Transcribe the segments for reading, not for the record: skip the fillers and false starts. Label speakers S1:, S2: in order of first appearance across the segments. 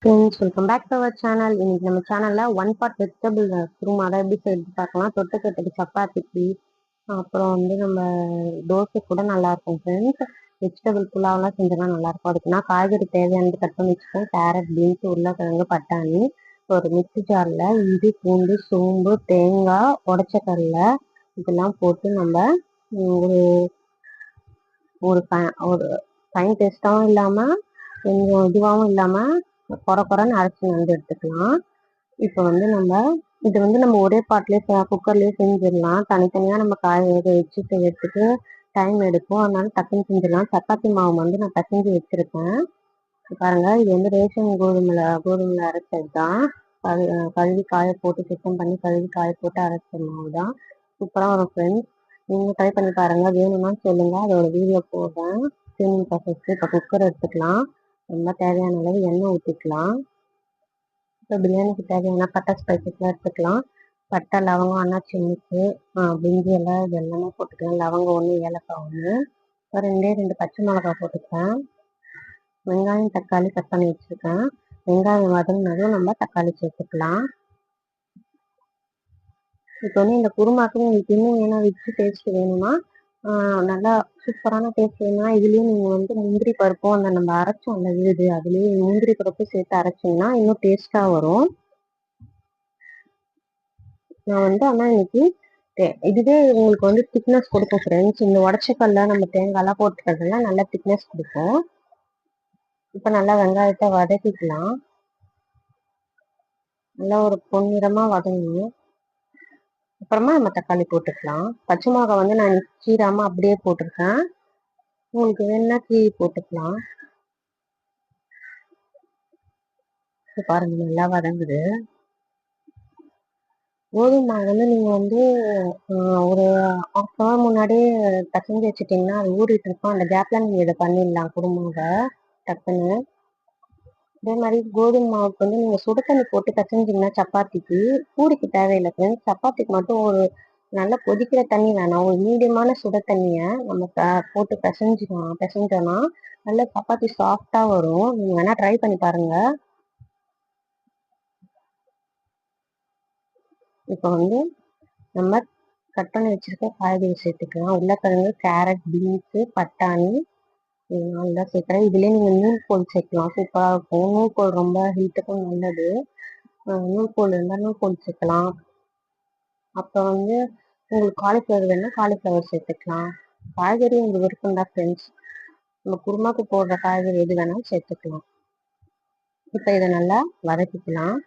S1: Friends, welcome back to our channel. இன்னைக்கு நம்ம சேனல்ல ஒன் பார்ட் வெஜிடபிள் குருமா அதை எப்படி செய்து பார்க்கலாம். தொட்டுக்கிறதுக்கு சப்பாத்திக்கு, அப்புறம் நம்ம தோசை கூட நல்லா இருக்கும் ஃப்ரெண்ட்ஸ். வெஜிடபிள் புலாவெல்லாம் செஞ்சோம்னா நல்லா இருக்கும். அதுக்கு நான் காய்கறி தேவையானது கட் பண்ணி வச்சுக்கேன். கேரட், பீன்ஸ், உருளைக்கிழங்கு, பட்டாணி. ஒரு மிக்ஸி ஜார்ல இஞ்சி, பூண்டு, சோம்பு, தேங்காய், உடைச்ச கடலை இதெல்லாம் போட்டு நம்ம ஒரு ஒரு ஒரு ஃபைன் டேஸ்டாகவும் இல்லாமல் கொஞ்சம் இதுவாகவும் இல்லாமல் குறைன்னு அரைச்சி எடுத்துக்கலாம். இப்போ நம்ம இது நம்ம ஒரே பாட்டிலே குக்கர்லேயே செஞ்சிடலாம். தனித்தனியாக நம்ம காய வேக வச்சு செய்யறதுக்கு டைம் எடுக்கும். அதனால டக்குன்னு செஞ்சிடலாம். சப்பாத்தி மாவு நான் பசஞ்சு வச்சுருக்கேன். பாருங்க, இது ரேஷன் கோதுமையில் அரைச்சது தான். கழுவி காய போட்டு சுத்தம் பண்ணி கழுவி காய போட்டு அரைச்ச மாவு தான். சூப்பராக வரும் ஃப்ரெண்ட்ஸ். நீங்கள் ட்ரை பண்ணி பாருங்கள். வேணும்னா சொல்லுங்கள், அதோட வீடியோ போடுறேன். சேமிங் ப்ராசஸ்க்கு இப்போ குக்கர் எடுத்துக்கலாம். ரொம்ப தேவையான அளவு எண்ணெய் ஊற்றிக்கலாம். இப்போ பிரியாணிக்கு தேவையான பட்டை ஸ்பைசஸ்லாம் எடுத்துக்கலாம். பட்டை, லவங்கம், அன்னாச்சி முக்கு, பிரிஞ்சி எல்லாம் இது எல்லாமே போட்டுக்கலாம். லவங்கம் 1, ஏலக்காய் 1, ரெண்டு பச்சை மிளகாய் போட்டுக்கிறேன். வெங்காயம், தக்காளி கட் பண்ணி வச்சுருக்கேன். வெங்காயம் வதங்கினதும் நம்ம தக்காளி சேர்த்துக்கலாம். இப்போ இந்த குருமாக்கு உங்களுக்கு இன்னும் வேணா வச்சு டேஸ்ட் வேணும்னா நல்லா சூப்பரான டேஸ்ட் வேணும்னா இதுலேயும் நீங்கள் முந்திரி பருப்பும் நம்ம அரைச்சோம் அந்த விழுது அதுலேயே முந்திரி பருப்பு சேர்த்து அரைச்சிங்கன்னா இன்னும் டேஸ்ட்டாக வரும். நான் ஆனால் இன்னைக்கு இதுவே உங்களுக்கு திக்னஸ் கொடுக்கும் ஃப்ரெண்ட்ஸ். இந்த உடச்சக்கல்ல நம்ம தேங்காய்லாம் போட்டுக்கிறதுல நல்லா திக்னஸ் கொடுக்கும். இப்போ நல்லா வெங்காயத்தை வதக்கிக்கலாம். நல்லா ஒரு பொன்னிறமாக வதங்கணும். அப்புறமா நம்ம தக்காளி போட்டுக்கலாம். பச்சை மிளகாய் நான் கீராம அப்படியே போட்டிருக்கேன். உங்களுக்கு வேணும்னா கீரி போட்டுக்கலாம். பாருங்க, நல்லா வதங்குது. கோதுமை மாவு நீங்க ஒரு ½ ஹவர் முன்னாடியே பசஞ்சு வச்சுட்டீங்கன்னா அது ஊறிட்டு இருக்கும். அந்த கேப்ல நீங்க இதை பண்ணிடலாம் குருமாவை டக்குன்னு. அதே மாதிரி கோதுமை மாவுக்கு நீங்க சுடு தண்ணி போட்டு பசஞ்சிங்கன்னா சப்பாத்திக்கு, பூரிக்கு தேவையில்லை ஃப்ரெண்ட்ஸ். சப்பாத்திக்கு மட்டும் ஒரு நல்லா கொதிக்கிற தண்ணி வேணாம். ஒரு மீடியமான சுட தண்ணியை நம்ம போட்டு பிசைஞ்சோம்னா நல்லா சப்பாத்தி சாஃப்டா வரும். நீங்க வேணா ட்ரை பண்ணி பாருங்க. இப்போ நம்ம கட் பண்ணி வச்சிருக்க காய்கறி சேர்த்துக்கலாம். உருளைக்கிழங்கு, கேரட், பீன்ஸு, பட்டாணி நல்லா சேர்க்குறேன். இதுலேயே நீங்கள் நூல்கோல் சேர்க்கலாம். சூப்பராக இருக்கும். நூல்கோல் ரொம்ப ஹீட்டுக்கும் நல்லது. நூல்கோல் இருந்தால் நூல்கோல் சேர்க்கலாம். அப்புறம் உங்களுக்கு காலிஃப்ளவர் வேணும்னா காலிஃப்ளவர் சேர்த்துக்கலாம். காய்கறி உங்கள் விருப்பம் தான் ஃப்ரெண்ட்ஸ். நம்ம குருமாக்கு போடுற காய்கறி எது வேணாலும் சேர்த்துக்கலாம். இப்போ இதை நல்லா வதக்கிக்கலாம்.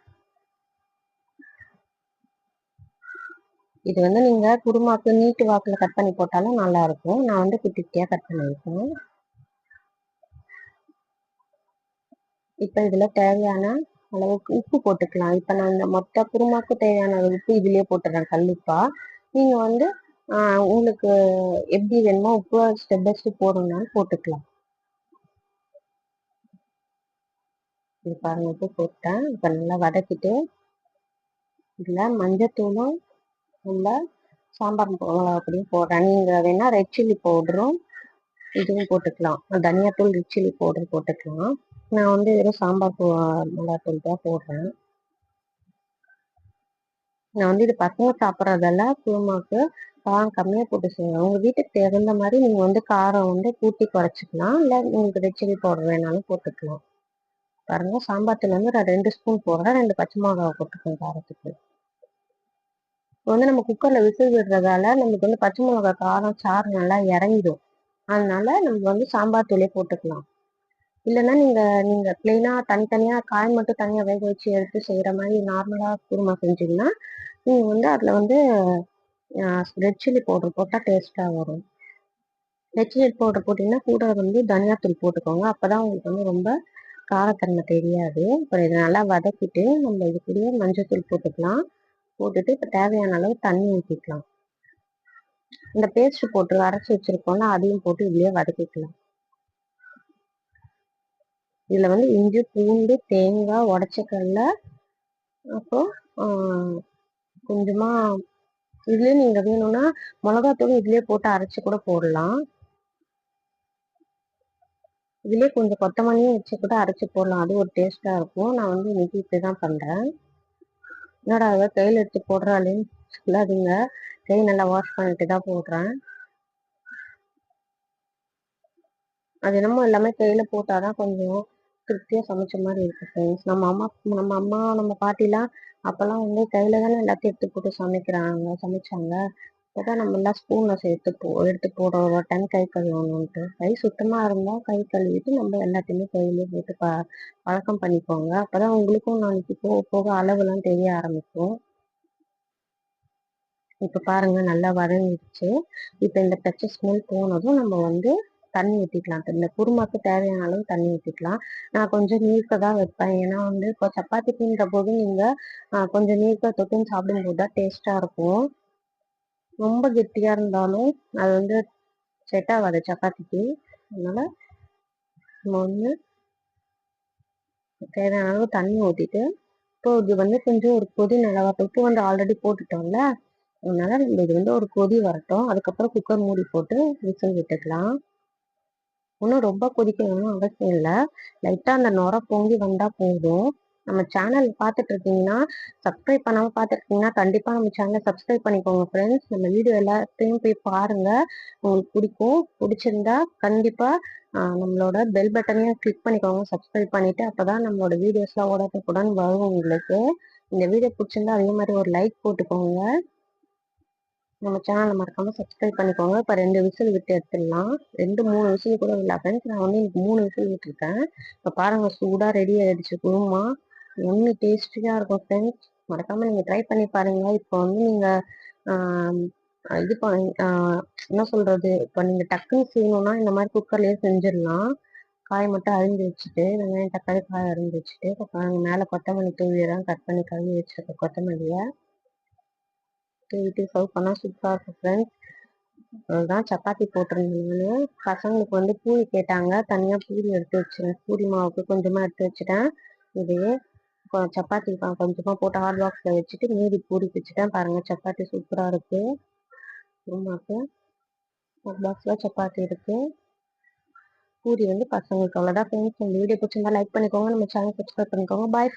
S1: இது நீங்க குருமாக்கு நீட்டு வாக்குல கட் பண்ணி போட்டாலும் நல்லா இருக்கும். நான் குட்டி குட்டியா கட் பண்ணியிருக்கேன். இப்ப இதுல தேவையான அளவுக்கு உப்பு போட்டுக்கலாம். இப்ப நான் இந்த மொத்த குருமாக்கு தேவையான அளவு உப்பு இதுலயே போட்டுறேன், கல்லுப்பா. நீங்க உங்களுக்கு எப்படி வேணுமோ உப்பு ஸ்டெப் பை ஸ்டெப் போடணும்னாலும் போட்டுக்கலாம். இது பாருங்க, உப்பு போட்டேன். இப்ப நல்லா வதக்கிட்டு இதுல மஞ்சத்தூளும் நம்ம சாம்பார் அப்படியும் போடுறேன். நீங்க வேணா ரெட் சில்லி பவுடரும் இதுவும் போட்டுக்கலாம். தனியாத்தூள், ரெட் சில்லி பவுடர் போட்டுக்கலாம். நான் வெறும் சாம்பார் மிளகாத்தூள் தான் போடுறேன். நான் இது பசங்க சாப்பிட்றதெல்லாம் குருமாக்கு காரம் கம்மியாக போட்டு செய்வேன். உங்கள் வீட்டுக்கு தகுந்த மாதிரி நீங்கள் காரம் கூட்டி குறைச்சிக்கலாம். இல்லை உங்களுக்கு ரெட் சில்லி பவுடர் வேணாலும் போட்டுக்கலாம். பாருங்க, சாம்பார் தூள் நான் 2 ஸ்பூன் போடுறேன். 2 பச்சை மிளகாவை போட்டுக்கேன் காரத்துக்கு. இப்போ நம்ம குக்கரில் விசில் விடுறதால நமக்கு பச்சை மிளகா காரம் சாறு நல்லா இறங்கிடும். அதனால நம்ம சாம்பார் தூளே போட்டுக்கலாம். இல்லைன்னா நீங்க பிளெயினா தனித்தனியா காய் மட்டும் தனியா வேக வச்சு எடுத்து செய்யற மாதிரி நார்மலா குருமா செஞ்சீங்கன்னா நீங்க அதுல ரெட் சில்லி பவுடர் போட்டா டேஸ்டா வரும். ரெட் சில்லி பவுடர் போட்டீங்கன்னா கூட தனியாத்தூள் போட்டுக்கோங்க. அப்பதான் உங்களுக்கு ரொம்ப காரத்தன்மை தெரியாது. அப்புறம் இதை நல்லா வதக்கிட்டு நம்ம இது கூடயே மஞ்சத்தூள் போட்டுக்கலாம். போட்டுட்டு இப்ப தேவையான அளவு தண்ணி ஊற்றிக்கலாம். இந்த பேஸ்ட் போட்டு அரைச்சி வச்சிருக்கோம்னா அதையும் போட்டு இதுலயே வதக்கிக்கலாம். இதுல இஞ்சி, பூண்டு, தேங்காய், உடைச்சக்கடலை, அப்புறம் கொஞ்சமா இதுலயே நீங்க வேணும்னா மிளகாத்தூள் இதுலயே போட்டு அரைச்சு கூட போடலாம். இதுலேயே கொஞ்சம் கொத்தமல்லியும் வச்சு கூட அரைச்சி போடலாம், அது ஒரு டேஸ்ட்டாக இருக்கும். நான் வந்து இன்னைக்கு இப்படி தான் பண்ணுறேன். என்னடா அதை கையில் எடுத்து போடுறாளேன்னு சொல்லாதீங்க, கை நல்லா வாஷ் பண்ணிட்டு தான் போடுறேன். அது என்னமோ எல்லாமே கையில் போட்டால் தான் கொஞ்சம் திருப்தியாக சமைச்ச மாதிரி இருக்கு ஃப்ரெண்ட்ஸ். நம்ம பாட்டிலாம் அப்போல்லாம் வந்து கையில் தானே எல்லாத்தையும் எடுத்து போட்டு சமைச்சாங்க. இப்போதான் நம்ம எல்லாம் ஸ்பூனில் எடுத்து போடுறோம் ஒரு டைம் கை கழுவணுன்ட்டு. கை சுத்தமாக இருந்தால் கை கழுவிட்டு நம்ம எல்லாத்தையுமே கையிலே போட்டு பழக்கம் பண்ணிக்கோங்க. அப்போதான் உங்களுக்கும் நாளைக்கு போக போக அளவுலாம் தெரிய ஆரம்பிக்கும். இப்போ பாருங்க நல்லா வதங்கிடுச்சு. இப்போ இந்த பச்சை ஸ்மெல் போனதும் நம்ம வந்து தண்ணி ஊற்றிக்கலாம். இந்த குருமாக்கு தேவையான அளவு தண்ணி ஊற்றிக்கலாம். நான் கொஞ்சம் நீர்க்க தான் வைப்பேன். ஏன்னா வந்து இப்போ சப்பாத்திக்குன்ற போது நீங்கள் கொஞ்சம் நீர்க்க தொட்டுன்னு சாப்பிடும்போது தான் டேஸ்ட்டாக இருக்கும். ரொம்ப கெட்டியாக இருந்தாலும் அது வந்து செட் ஆகாது சப்பாத்திக்கு. அதனால நம்ம வந்து தேவையான அளவு தண்ணி ஊற்றிட்டு, இப்போ இது வந்து கொஞ்சம் ஒரு கொதி நல்லா உப்பு வந்து ஆல்ரெடி போட்டுட்டோம்ல, அதனால நம்ம இது வந்து ஒரு கொதி வரட்டும். அதுக்கப்புறம் குக்கர் மூடி போட்டு விசில் விட்டுக்கலாம். ஒன்றும் ரொம்ப கொதிக்கணும்னு அவசியம் இல்லை. லைட்டாக அந்த நுர பொங்கி வந்தால் போதும். நம்ம சேனல் பார்த்துட்டு இருக்கீங்கன்னா, சப்ஸ்கிரைப் பண்ணாமல் பார்த்துருக்கீங்கன்னா கண்டிப்பாக நம்ம சேனலை சப்ஸ்கிரைப் பண்ணிக்கோங்க ஃப்ரெண்ட்ஸ். நம்ம வீடியோ எல்லாத்தையும் போய் பாருங்கள், உங்களுக்கு பிடிச்சிருந்தா கண்டிப்பாக நம்மளோட பெல் பட்டனையும் கிளிக் பண்ணிக்கோங்க, சப்ஸ்கிரைப் பண்ணிவிட்டு. அப்போ தான் நம்மளோட வீடியோஸ்லாம் உடனுக்குடன் வரும் உங்களுக்கு. இந்த வீடியோ பிடிச்சிருந்தா அதே மாதிரி ஒரு லைக் போட்டுக்கோங்க. நம்ம சேனலை மறக்காம சப்ஸ்கிரைப் பண்ணிக்கோங்க. இப்போ 2 விசில் விட்டு எடுத்துடலாம். 2, 3 விசில் கூட இல்லை ஃப்ரெண்ட்ஸ். நான் வந்து இன்னைக்கு 3 விசில் விட்டுருக்கேன். இப்போ பாருங்க சூடாக ரெடி ஆயிடுச்சு குருமா. எம்மி டேஸ்டியாக இருக்கும் ஃப்ரெண்ட்ஸ். மறக்காம நீங்கள் ட்ரை பண்ணி பாருங்க. இப்போ வந்து நீங்கள் இது பண்ணி என்ன சொல்றது, இப்போ நீங்கள் டக்குன்னு செய்யணும்னா இந்த மாதிரி குக்கர்லேயே செஞ்சிடலாம். காய் மட்டும் அரிஞ்சு வச்சுட்டு, வெங்காயம் தக்காளி காய் அரிஞ்சு வச்சுட்டு, இப்போ மேலே கொத்தமல்லி தூவிதான் கட் பண்ணி கழுவி வச்சிருக்க கொத்தமல்லியை தூவிட்டு சர்வ் பண்ணால் சூப்பராக இருக்கும் ஃப்ரெண்ட்ஸ். அதுதான் சப்பாத்தி போட்டிருந்தேன். பசங்களுக்கு வந்து பூரி கேட்டாங்க, தனியாக பூரி எடுத்து வச்சுருவேன். பூரி மாவுக்கு கொஞ்சமாக எடுத்து வச்சுட்டேன். இதையே சப்பாத்தி கொஞ்சமாக போட்டு ஹாட் பாக்ஸில் வச்சுட்டு மீதி பூரி பிச்சுட்டேன். பாருங்கள் சப்பாத்தி சூப்பராக இருக்குது. குருமாக்கு ஹாட் பாக்ஸில் சப்பாத்தி இருக்குது. பூரி வந்து பசங்களுக்கு அவ்வளோதான் ஃப்ரெண்ட்ஸ். இந்த வீடியோ பிடிச்சிருந்தா லைக் பண்ணிக்கோங்க, நம்ம சேனல் சப்ஸ்கிரைப் பண்ணிக்கோங்க. பாய்.